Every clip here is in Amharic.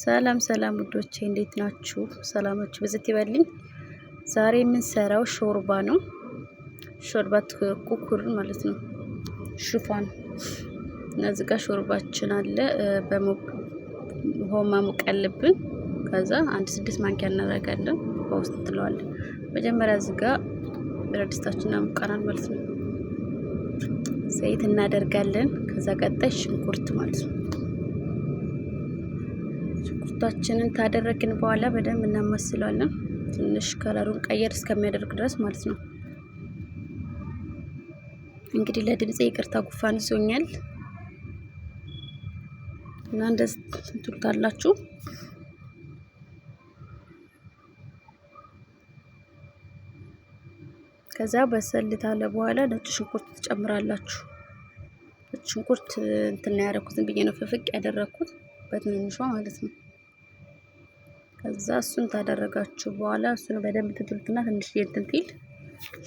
ሰላም ሰላም ውዶቼ እንዴት ናችሁ? ሰላማችሁ በዘት ይበልኝ። ዛሬ የምንሰራው ሾርባ ነው። ሾርባ ኩኩር ማለት ነው። ሽፋን እነዚህ ጋር ሾርባችን አለ። ውሃ ማሞቅ አለብን። ከዛ 6 ማንኪያ እናደርጋለን። በውስጥ ትለዋለን። መጀመሪያ እዚህ ጋር ብረት ድስታችንን አሙቀናል ማለት ነው። ዘይት እናደርጋለን። ከዛ ቀጣይ ሽንኩርት ማለት ነው። ሽንኩርታችንን ታደረግን በኋላ በደንብ እናማስላለን። ትንሽ ከለሩን ቀየር እስከሚያደርግ ድረስ ማለት ነው። እንግዲህ ለድምጼ ይቅርታ ጉፋን ይዞኛል እና እንደዚህ ትሉታላችሁ። ከዛ በሰል ካለ በኋላ ነጭ ሽንኩርት ትጨምራላችሁ። ነጭ ሽንኩርት እንትን ያደረኩት ዝም ብዬ ነው ፍፍቅ ያደረኩት በትንንሿ ማለት ነው። ከዛ እሱን ታደረጋችሁ በኋላ እሱን በደንብ ትትሉትና ትንሽ የእንትንቲል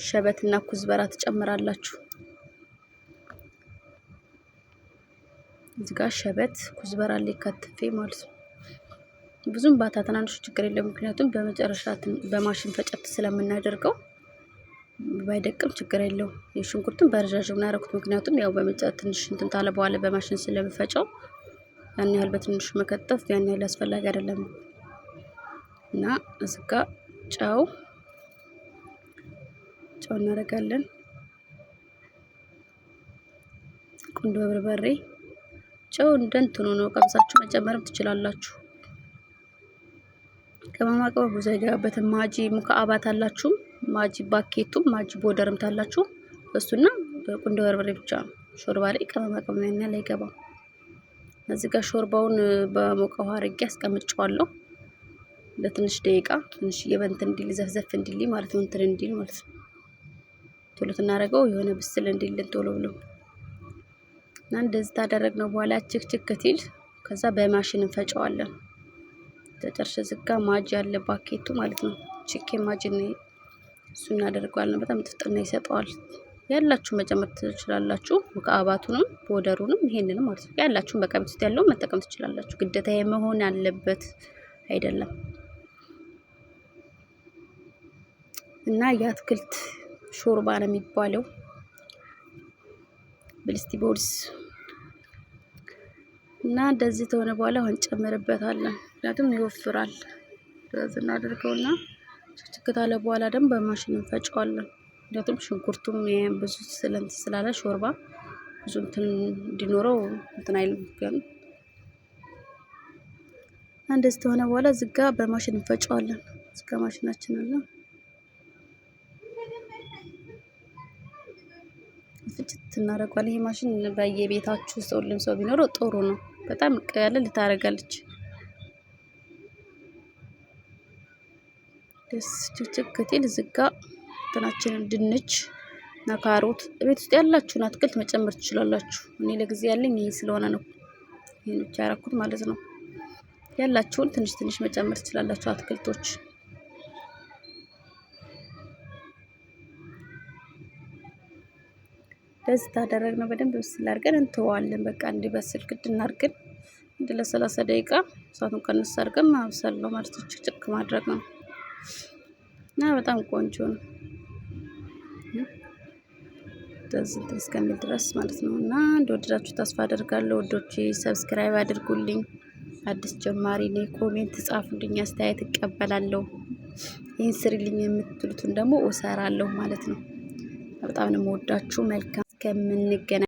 ሸበትና ኩዝበራ ትጨምራላችሁ። እዚህ ጋር ሸበት ኩዝበራ ላይ ከትፌ ማለት ነው። ብዙም ባታ ትናንሽ ችግር የለም፣ ምክንያቱም በመጨረሻ በማሽን ፈጨት ስለምናደርገው ባይደቅም ችግር የለው። የሽንኩርቱን በረጃጅም ነው ያደረኩት፣ ምክንያቱም ያው በመጨረሻ ትንሽ እንትን ታለ በኋላ በማሽን ስለምፈጨው ያን ያህል በትንሹ መከተፍ ያን ያህል አስፈላጊ አይደለም። እና እዚህ ጋር ጨው እናደርጋለን። ቁንዶ በርበሬ ጨው እንደንትኑ ነው፣ ቀምሳችሁ መጨመርም ትችላላችሁ። ቅመማ ቅመም ብዙ አይገባበትም። ማጂ ሙከአባት አላችሁ፣ ማጂ ባኬቱም ማጂ ቦደርም ታላችሁ። እሱና ቁንዶ በርበሬ ብቻ ነው። ሾርባ ላይ ቅመማ ቅመም ያና ላይ ገባ። እዚህ ጋር ሾርባውን በሞቀ ውሃ አድርጌ አስቀምጬዋለሁ ለትንሽ ደቂቃ፣ ትንሽ የበንት እንዲል ዘፍዘፍ እንዲል ማለት ነው። እንትን እንዲል ማለት ነው። ቶሎ ተናረገው የሆነ ብስል እንዲል ቶሎ ብሎ እና እንደዚህ ታደረግነው በኋላ ችክችክ ከቲል ከዛ በማሽን እንፈጨዋለን። ተጨርሽ ዝጋ ማጂ ያለ ባኬቱ ማለት ነው። ቺኬን ማጂ ነው። እሱ እናደርጋለን። በጣም ጥፍጥና ይሰጣዋል። ያላችሁ መጨመር ትችላላችሁ። ሙከአባቱንም ቦደሩንም ይሄንንም ማለት ነው። ያላችሁ በቃ ቤት ውስጥ ያለው መጠቀም ትችላላችሁ። ግዴታ የመሆን አለበት አይደለም። እና የአትክልት ሾርባ ነው የሚባለው። ብልስቲ ቦርስ እና እንደዚህ ተሆነ በኋላ አሁን ጨምርበታለን፣ ምክንያቱም ይወፍራል። ስለዚህ እናደርገውና ችክችክ ካለ በኋላ ደግሞ በማሽን እንፈጨዋለን። ምክንያቱም ሽንኩርቱም ብዙ ስላለ ሾርባ ብዙ እንትን እንዲኖረው እንትን አይልም። ግን እንደዚህ ተሆነ በኋላ ዝጋ በማሽን እንፈጨዋለን። ዝጋ ማሽናችን አለ። ፍጭት እናደርጋለን። ይሄ ማሽን በየቤታችሁ ሁሉም ሰው ቢኖረው ጥሩ ነው። በጣም ቀለል ታደርጋለች። ደስ ችክችክቲል ዝጋ እንትናችንን ድንች እና ካሮት ቤት ውስጥ ያላችሁን አትክልት መጨመር ትችላላችሁ። እኔ ለጊዜ ያለኝ ይሄ ስለሆነ ነው ይሄን ብቻ ያደረኩት ማለት ነው። ያላችሁን ትንሽ ትንሽ መጨመር ትችላላችሁ አትክልቶች። ደስ ታደረግነው በደንብ ብስል አድርገን እንተዋለን። በቃ እንዲበስል ግድ እናድርገን እንደ ለ30 ደቂቃ እሳቱን ቀንስ አድርገን ማብሰል ነው ማለት ነው። ጭቅ ማድረግ ነው እና በጣም ቆንጆ ነው። እንደዚህ እስከሚል ድረስ ማለት ነው። እና እንደወደዳችሁ ተስፋ አደርጋለሁ። ወዶቼ ሰብስክራይብ አድርጉልኝ። አዲስ ጀማሪ ነኝ። ኮሜንት ጻፉልኝ፣ አስተያየት እቀበላለሁ። ይህን ስሪልኝ የምትሉትን ደግሞ እሰራለሁ ማለት ነው። በጣም ነው የምወዳችሁ። መልካም እስከምንገናኝ